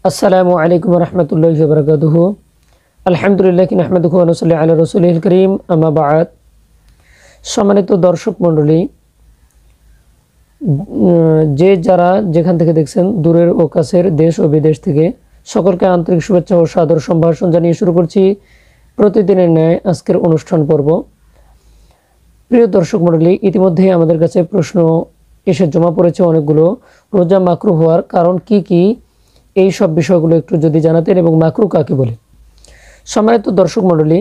আসসালামু আলাইকুম রহমতুল্লাহি ওয়া বারাকাতুহু। আলহামদুলিল্লাহ নাহমাদুহু ওয়া নুসাল্লি আলা রাসূলিল কারীম, আম্মা বা'দ। সম্মানিত দর্শক মণ্ডলী, যে যারা যেখান থেকে দেখছেন, দূরের ও কাছের, দেশ ও বিদেশ থেকে, সকলকে আন্তরিক শুভেচ্ছা ও সাদর সম্ভাষণ জানিয়ে শুরু করছি প্রতিদিনের ন্যায় আজকের অনুষ্ঠান পর্ব। প্রিয় দর্শক মণ্ডলী, ইতিমধ্যেই আমাদের কাছে প্রশ্ন এসে জমা পড়েছে অনেকগুলো। রোজা মাকরুহ হওয়ার কারণ কি কি, এই সব বিষয়গুলো একটু যদি জানাতেন, এবং মাকরুহ কাকে বলে। সম্মানিত দর্শক মণ্ডলী,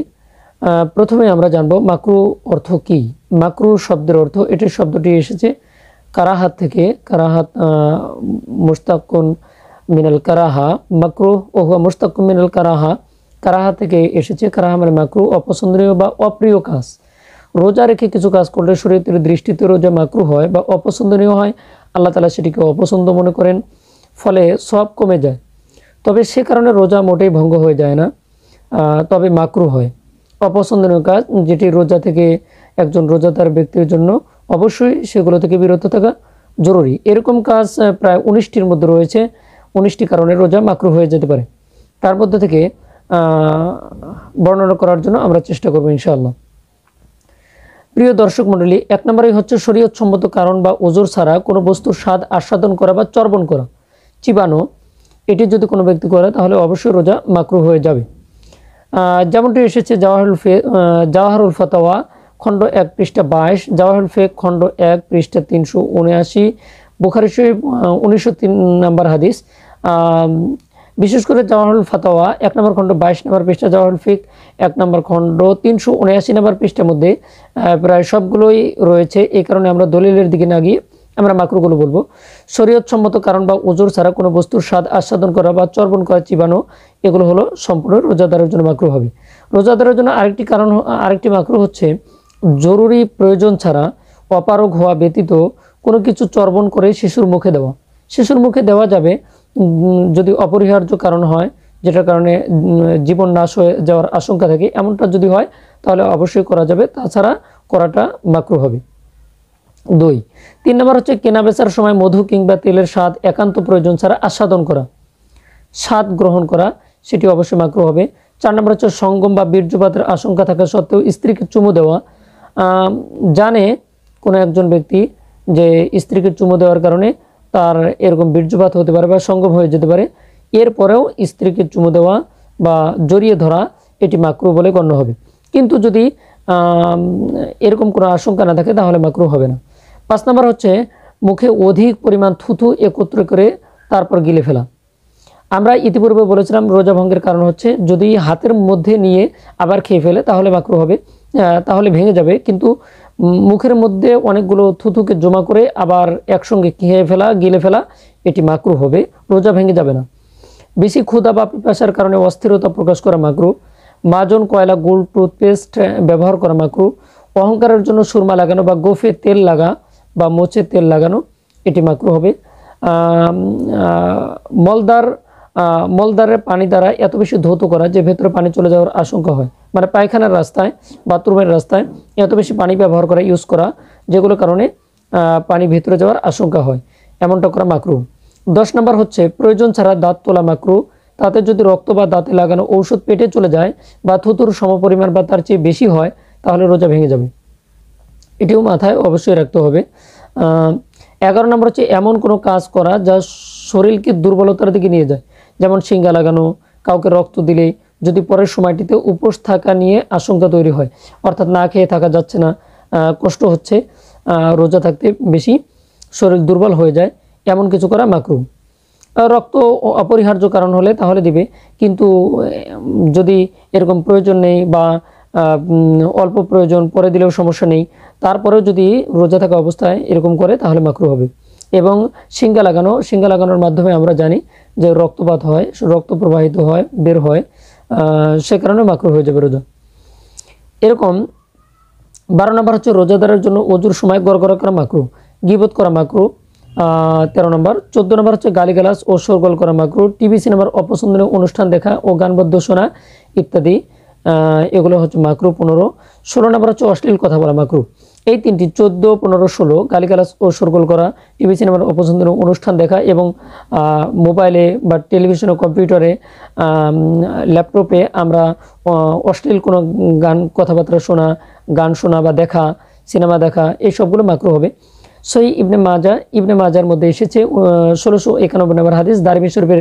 প্রথমে আমরা জানবো মাকরুহ অর্থ কি। মাকরুহ শব্দের অর্থ, এটির শব্দটি এসেছে কারাহাত থেকে। কারাহাত মুস্তাকুন মিনাল কারাহা, মাকরুহ ও হুয়া মুস্তাকুন মিনাল কারাহা। কারাহা থেকে এসেছে। কারাহা মানে মাকরুহ, অপছন্দনীয় বা অপ্রিয় কাজ। রোজা রেখে কিছু কাজ করলে শরীয়তের দৃষ্টিতে রোজা মাকরুহ হয় বা অপছন্দনীয় হয়। আল্লাহ তাআলা সেটিকে অপছন্দ মনে করেন, ফলে সওয়াব কমে যায়। তবে সে কারণে রোজা মোটেই ভঙ্গ হয়ে যায় না, তবে মাকরুহ হয়। অপছন্দনীয় কাজ, যেটি রোজা থেকে একজন রোজাদার ব্যক্তির জন্য অবশ্যই সেগুলো থেকে বিরত থাকা জরুরি। এরকম কাজ প্রায় 19টির মধ্যে রয়েছে। 19টি কারণে রোজা মাকরুহ হয়ে যেতে পারে। তার মধ্যে থেকে বর্ণনা করার জন্য আমরা চেষ্টা করব ইনশাআল্লাহ। প্রিয় দর্শক মণ্ডলী, 1 নম্বরে হচ্ছে শরীয়তসম্মত কারণ বা ওজর ছাড়া কোনো বস্তুর স্বাদ আস্বাদন করা বা চর্বণ করা, চিবানো। এটি যদি কোনো ব্যক্তি করে তাহলে অবশ্যই রোজা মাকরুহ হয়ে যাবে। যেমনটি এসেছে জাওয়াহরুল ফাতাওয়া খণ্ড 1 পৃষ্ঠা 22, জাওয়াহরুল ফিক খণ্ড 1 পৃষ্ঠা 379, বুখারী শরীফ 1903 নম্বর হাদিস। বিশেষ করে জাওয়াহরুল ফাতাওয়া 1 নম্বর খণ্ড 22 নম্বর পৃষ্ঠা, জাওয়াহরুল ফিক 1 নম্বর খণ্ড 379 নম্বর পৃষ্ঠার মধ্যে প্রায় সবগুলোই রয়েছে। এই কারণে আমরা দলিলের দিকে না গিয়ে আমরা মাকরুহগুলো বলবো। শরীয়তসম্মত কারণ বা ওজর ছাড়া কোনো বস্তুর স্বাদ আস্বাদন করা বা চর্বণ করা, চিবানো, এগুলো হলো সম্পূর্ণ রোজাদারের জন্য মাকরুহ হবে। রোজাদারের জন্য আরেকটি মাকরুহ হচ্ছে জরুরি প্রয়োজন ছাড়া অপারগ হওয়া ব্যতীত কোনো কিছু চর্বণ করে শিশুর মুখে দেওয়া। শিশুর মুখে দেওয়া যাবে যদি অপরিহার্য কারণ হয়, যেটার কারণে জীবন নাশ হয়ে যাওয়ার আশঙ্কা থাকে, এমনটা যদি হয় তাহলে অবশ্যই করা যাবে, তাছাড়া করাটা মাকরুহ হবে। 3 নম্বর হচ্ছে কেনাবেচার সময় মধু কিংবা তেলের স্বাদ একান্ত প্রয়োজন ছাড়া আস্বাদন করা, স্বাদ গ্রহণ করা, সেটি অবশ্যই মাকরুহ হবে। 4 নম্বর হচ্ছে সঙ্গম বা বীর্যপাতের আশঙ্কা থাকা সত্ত্বেও স্ত্রীকে চুমু দেওয়া। জানে কোনো একজন ব্যক্তি যে স্ত্রীকে চুমু দেওয়ার কারণে তার এরকম বীর্যপাত হতে পারে বা সঙ্গম হয়ে যেতে পারে, এরপরেও স্ত্রীকে চুমু দেওয়া বা জড়িয়ে ধরা এটি মাকরুহ বলে গণ্য হবে। কিন্তু যদি এরকম কোনো আশঙ্কা না থাকে তাহলে মাকরুহ হবে না। 5 নম্বর হচ্ছে মুখে অধিক পরিমাণ থুথু একত্র করে তারপর গিলে ফেলা। আমরা ইতিপূর্বে বলেছিলাম রোজা ভঙ্গের কারণ হচ্ছে যদি হাতের মধ্যে নিয়ে আবার খেয়ে ফেলে তাহলে মাকরুহ হবে, তাহলে ভেঙে যাবে। কিন্তু মুখের মধ্যে অনেকগুলো থুথুকে জমা করে আবার একসঙ্গে খেয়ে ফেলা, গিলে ফেলা, এটি মাকরুহ হবে, রোজা ভেঙে যাবে না। বেশি ক্ষুধা বা পিপাসার কারণে অস্থিরতা প্রকাশ করা মাকরুহ। মাজন, কয়লা, গুড়, টুথপেস্ট ব্যবহার করা মাকরুহ। অহংকারের জন্য সুরমা লাগানো বা গোফে তেল লাগা বা মোচে তেল লাগানো, এটি মাকরুহ হবে। মলদারের পানি দ্বারা এত বেশি ধৌত করা যে ভেতরে পানি চলে যাওয়ার আশঙ্কা হয়, মানে পায়খানার রাস্তায়, বাথরুমের রাস্তায় এত বেশি পানি ব্যবহার করা, ইউজ করা, যেগুলোর কারণে পানি ভেতরে যাওয়ার আশঙ্কা হয়, এমনটা করা মাকরুহ। 10 নম্বর হচ্ছে প্রয়োজন ছাড়া দাঁত তোলা মাকরুহ। তাতে যদি রক্ত বা দাঁতে লাগানো ঔষধ পেটে চলে যায় বা থুতুর সমপরিমাণ বা তার চেয়ে বেশি হয় তাহলে রোজা ভেঙে যাবে, এটিও মাথায় অবশ্যই রাখতে হবে। 11 নম্বর হচ্ছে এমন কোনো কাজ করা যা শরীরকে দুর্বলতার দিকে নিয়ে যায়, যেমন শিঙ্গা লাগানো, কাউকে রক্ত দিলে যদি পরের সময়টিতে উপোস থাকা নিয়ে আশঙ্কা তৈরি হয়, অর্থাৎ না খেয়ে থাকা যাচ্ছে না, কষ্ট হচ্ছে, রোজা থাকতে বেশি শরীর দুর্বল হয়ে যায়, এমন কিছু করা মাকরুহ। রক্ত অপরিহার্য কারণ হলে তাহলে দিবে, কিন্তু যদি এরকম প্রয়োজন নেই বা অল্প প্রয়োজন, পরে দিলেও সমস্যা নেই, তারপরেও যদি রোজা থাকা অবস্থায় এরকম করে তাহলে মাকরুহ হবে। এবং শিঙ্গা লাগানোর মাধ্যমে আমরা জানি যে রক্তপাত হয়, রক্ত প্রবাহিত হয়, বের হয়, সে কারণে মাকরুহ হয়ে যাবে রোজা। এরকম 12 নম্বর হচ্ছে রোজাদারের জন্য ওজুর সময় গড়গড়া করা মাকরুহ, গীবত করা মাকরুহ। 13 নম্বর। 14 নম্বর হচ্ছে গালিগালাজ ও শোরগোল করা মাকরুহ। টিভি সিনেমার অপছন্দনীয় অনুষ্ঠান দেখা ও গানবাদ্য শোনা ইত্যাদি, এগুলো হচ্ছে মাকরুহ। 15। 16 নম্বর হচ্ছে অশ্লীল কথা বলা মাকরুহ। এই তিনটি 14, 15, 16 গালিগালাজ ও শোরগোল করা, টিভি সিনেমার অপছন্দের অনুষ্ঠান দেখা এবং মোবাইলে বা টেলিভিশনে, কম্পিউটারে, ল্যাপটপে আমরা অশ্লীল কোনো গান, কথাবার্তা শোনা, গান শোনা বা দেখা, সিনেমা দেখা, এই সবগুলো মাকরুহ হবে। সহিহ ইবনে মাজার মধ্যে এসেছে 1691 নম্বর হাদিস, দারিমি শরীফের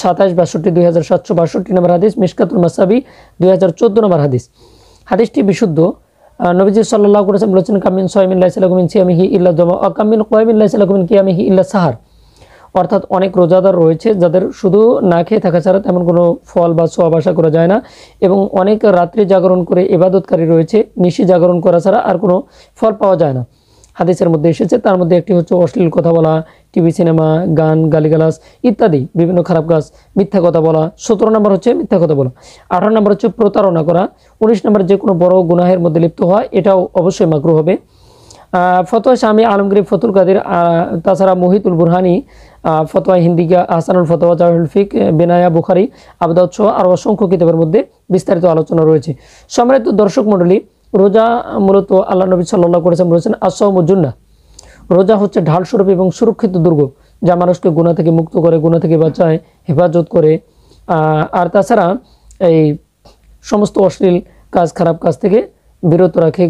2762 2762 নম্বর হাদিস, মিশকাতুল মাসাবি 2014 নম্বর হাদিস। হাদিসটি বিশুদ্ধ। নবীজি সাল্লাল্লাহু আলাইহি ওয়াসাল্লাম বলেছেন, কামিন সাইমিন লাইসা লাহু মিন সিয়ামিহি ইল্লা যমা ওয়া কামিন কায়মিন লাইসা লাহু মিন কিয়ামিহি ইল্লা সাহার। অর্থাৎ অনেক রোজাদার রয়েছে যাদের শুধু না খেয়ে থাকা ছাড়া তেমন কোনো ফল বা সওয়াব আশা করা যায় না, এবং অনেক রাত্রি জাগরণ করে ইবাদতকারী রয়েছে, নিশি জাগরণ করা ছাড়া আর কোনো ফল পাওয়া যায় না। হাদিসের মধ্যে এসেছে, তার মধ্যে একটি হচ্ছে অশ্লীল কথা বলা, টিভি সিনেমা, গান, গালিগালাজ ইত্যাদি বিভিন্ন খারাপ কাজ, মিথ্যা কথা বলা। 17 নম্বর হচ্ছে মিথ্যা কথা বলা। 18 নম্বর হচ্ছে প্রতারণা করা। 19 নম্বর যে কোনো বড় গুনাহের মধ্যে লিপ্ত হওয়া, এটাও অবশ্যই মাকরুহ হবে। ফতোয়া শামী আলমগীর, ফতুল কাদের, তাছাড়া মুহিতুল বুরহানি, ফতোয়া হিন্দিকা, আহসানুল ফতোয়া, জাওহিরুল ফিক, বেনায়া, বুখারী, আবু দাউদ সহ আরও অসংখ্য কিতাবের মধ্যে বিস্তারিত আলোচনা রয়েছে। সম্মানিত দর্শক মণ্ডলী, রোজা মূলত আল্লাহ নবী সাল্লাল্লাহু আলাইহি ওয়াসাল্লাম বলেছেন, আস-সাওমু জুন্নাহ, রোজা হচ্ছে ঢাল স্বরূপ এবং সুরক্ষিত দুর্গ, যা মানুষকে গুনাহ থেকে মুক্ত করে, গুনাহ থেকে বাঁচায়, হেফাজত করে। আর তাছাড়া এই সমস্ত অশ্লীল কাজ, খারাপ কাজ থেকে বিরত রাখে,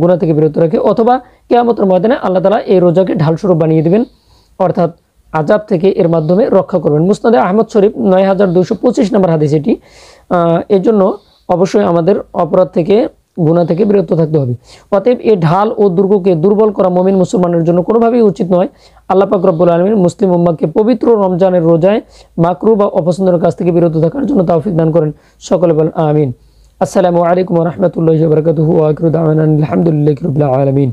গুনাহ থেকে বিরত রাখে, অথবা কিয়ামতের ময়দানে আল্লাহ তাআলা এই রোজাকে ঢাল স্বরূপ বানিয়ে দিবেন, অর্থাৎ আযাব থেকে এর মাধ্যমে রক্ষা করবেন। মুসনাদে আহমদ শরীফ 9225 নম্বর হাদিস এটি। এর জন্য অবশ্যই আমাদের অপরাধ থেকে, গুনাহ থেকে বিরত থাকতে হবে। অতএব এই ঢাল ও দুর্গকে দুর্বল করা মুমিন মুসলমানের জন্য কোনোভাবেই উচিত নয়। আল্লাহ পাক রব্বুল আলামিন মুসলিম উম্মাহকে পবিত্র রমজানের রোজায় মাকরুহ বা অপছন্দের কাজ থেকে বিরত থাকার জন্য তৌফিক দান করেন। সকলে বলেন আমিন। আসসালামু আলাইকুম ওয়া রাহমাতুল্লাহি ওয়া বারাকাতুহু ওয়া আখিরু দাওয়ানা আলহামদুলিল্লাহি রাব্বিল আলামিন।